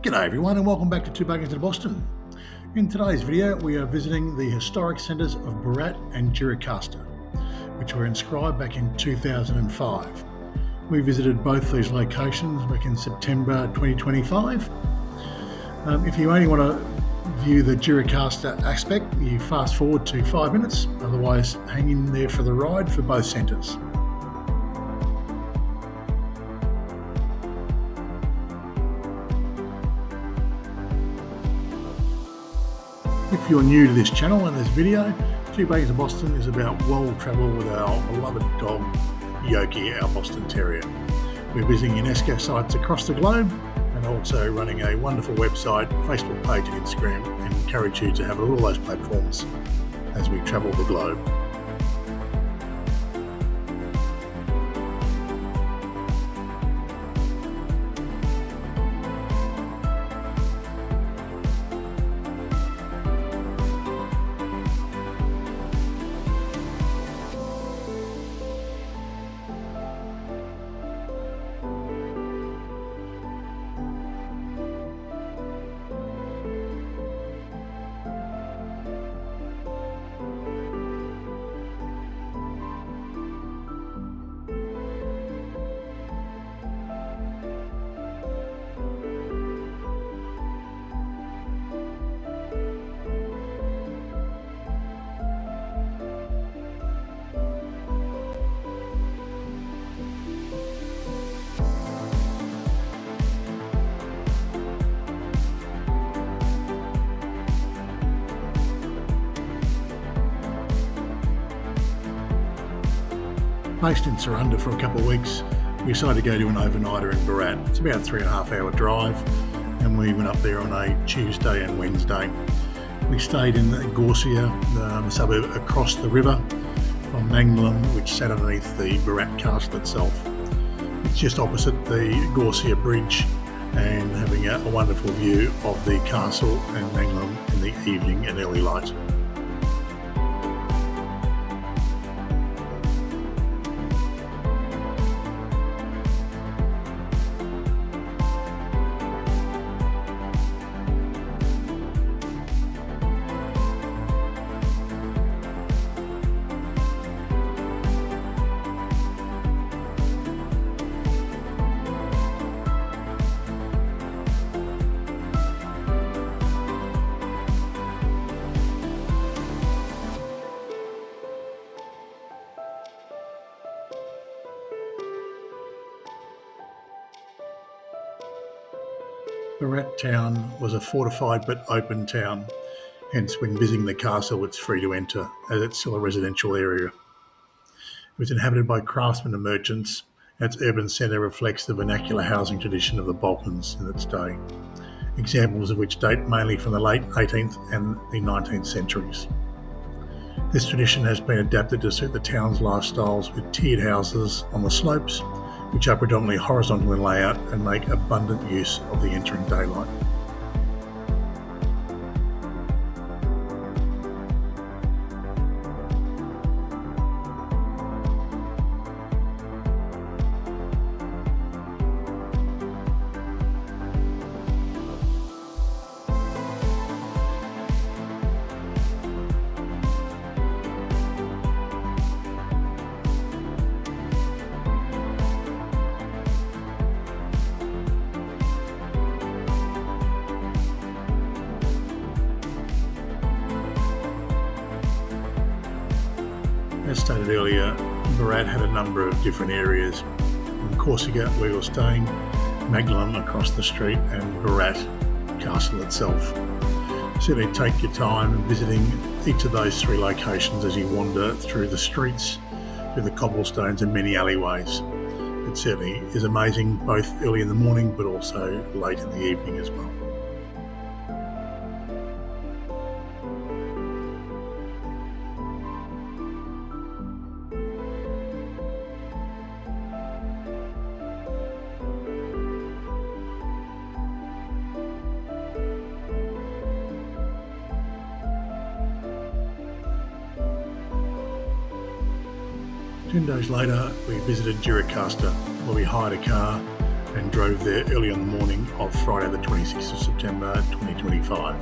G'day everyone and welcome back to Two Buggers to Boston. In today's video we are visiting the historic centres of Berat and Gjirokastra, which were inscribed back in 2005. We visited both these locations back in September 2025. If you only want to view the Gjirokaster aspect, you fast forward to 5 minutes, otherwise hang in there for the ride for both centres. If you're new to this channel and this video, Two Buggers to Boston is about world travel with our beloved dog, Yoki, our Boston Terrier. We're visiting UNESCO sites across the globe and also running a wonderful website, Facebook page and Instagram, and encourage you to have a look at all those platforms as we travel the globe. Based in Surrender for a couple of weeks, we decided to go to an overnighter in Berat. It's about a 3.5 hour drive, and we went up there on a Tuesday and Wednesday. We stayed in Gjirokaster, the suburb across the river from Manglam, which sat underneath the Berat castle itself. It's just opposite the Gjirokaster bridge and having a wonderful view of the castle and Manglam in the evening and early light. Berat town was a fortified but open town, hence when visiting the castle it's free to enter as it's still a residential area. It was inhabited by craftsmen and merchants, and its urban centre reflects the vernacular housing tradition of the Balkans in its day, examples of which date mainly from the late 18th and the 19th centuries. This tradition has been adapted to suit the town's lifestyles with tiered houses on the slopes, which are predominantly horizontal in layout and make abundant use of the entering daylight. As stated earlier, Berat had a number of different areas. In Corsica, where we were staying, Manglam across the street, and Berat Castle itself. Certainly take your time visiting each of those three locations as you wander through the streets, through the cobblestones and many alleyways. It certainly is amazing both early in the morning but also late in the evening as well. 10 days later, we visited Gjirokaster, where we hired a car and drove there early on the morning of Friday the 26th of September 2025.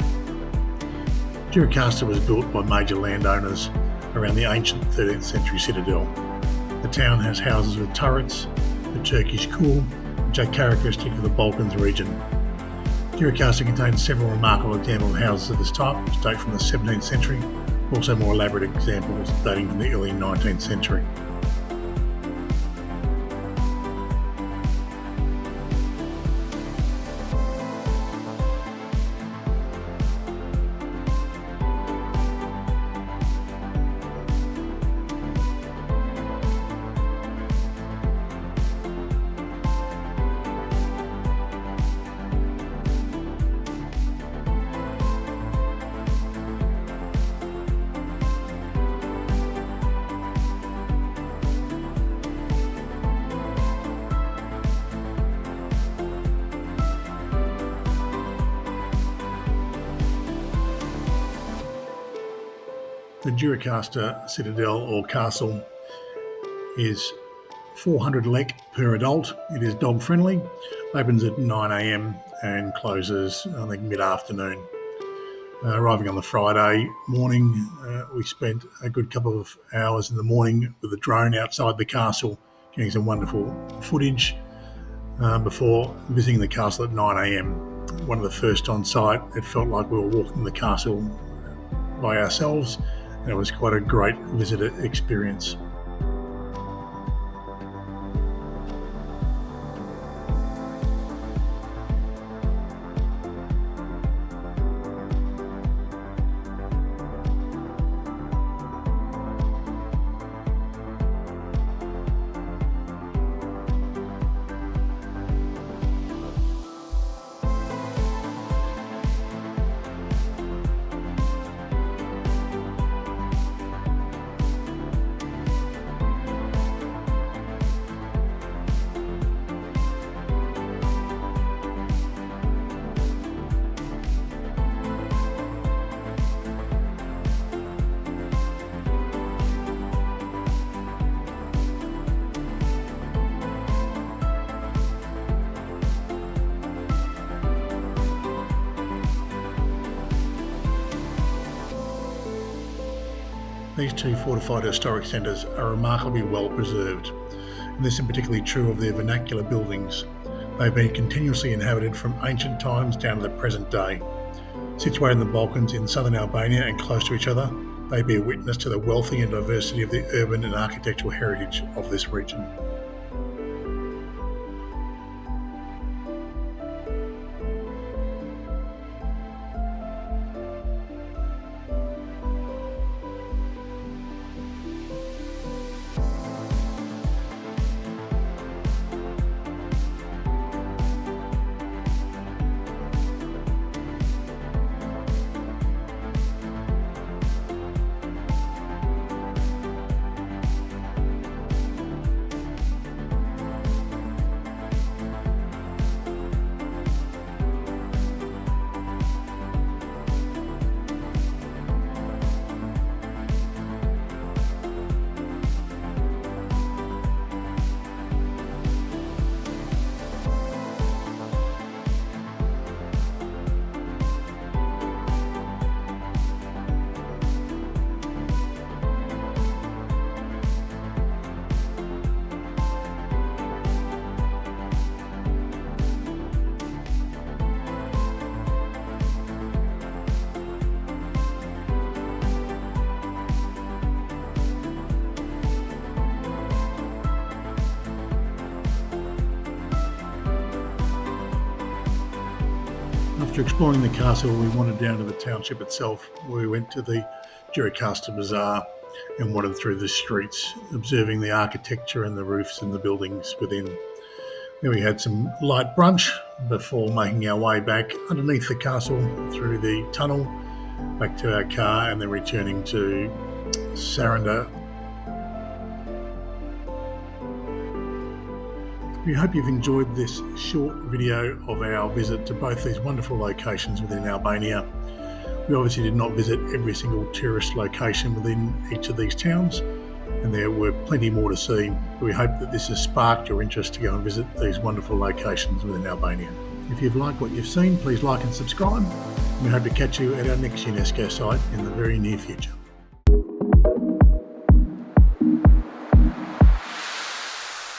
Gjirokaster was built by major landowners around the ancient 13th century citadel. The town has houses with turrets, the Turkish kul, which are characteristic of the Balkans region. Gjirokaster contains several remarkable examples of houses of this type, which date from the 17th century, also more elaborate examples dating from the early 19th century. The Gjirokaster citadel or castle is 400 lek per adult. It is dog friendly, opens at 9 a.m. and closes I think mid-afternoon. Arriving on the Friday morning, we spent a good couple of hours in the morning with a drone outside the castle, getting some wonderful footage before visiting the castle at 9 a.m. One of the first on site, it felt like we were walking the castle by ourselves, and it was quite a great visitor experience. These two fortified historic centres are remarkably well preserved, and this is particularly true of their vernacular buildings. They've been continuously inhabited from ancient times down to the present day. Situated in the Balkans in southern Albania and close to each other, they bear witness to the wealthy and diversity of the urban and architectural heritage of this region. After exploring the castle, we wandered down to the township itself, where we went to the Gjirokaster Bazaar and wandered through the streets, observing the architecture and the roofs and the buildings within. Then we had some light brunch before making our way back underneath the castle through the tunnel, back to our car, and then returning to Saranda. We hope you've enjoyed this short video of our visit to both these wonderful locations within Albania. We obviously did not visit every single tourist location within each of these towns, and there were plenty more to see. We hope that this has sparked your interest to go and visit these wonderful locations within Albania. If you've liked what you've seen, please like and subscribe. We hope to catch you at our next UNESCO site in the very near future.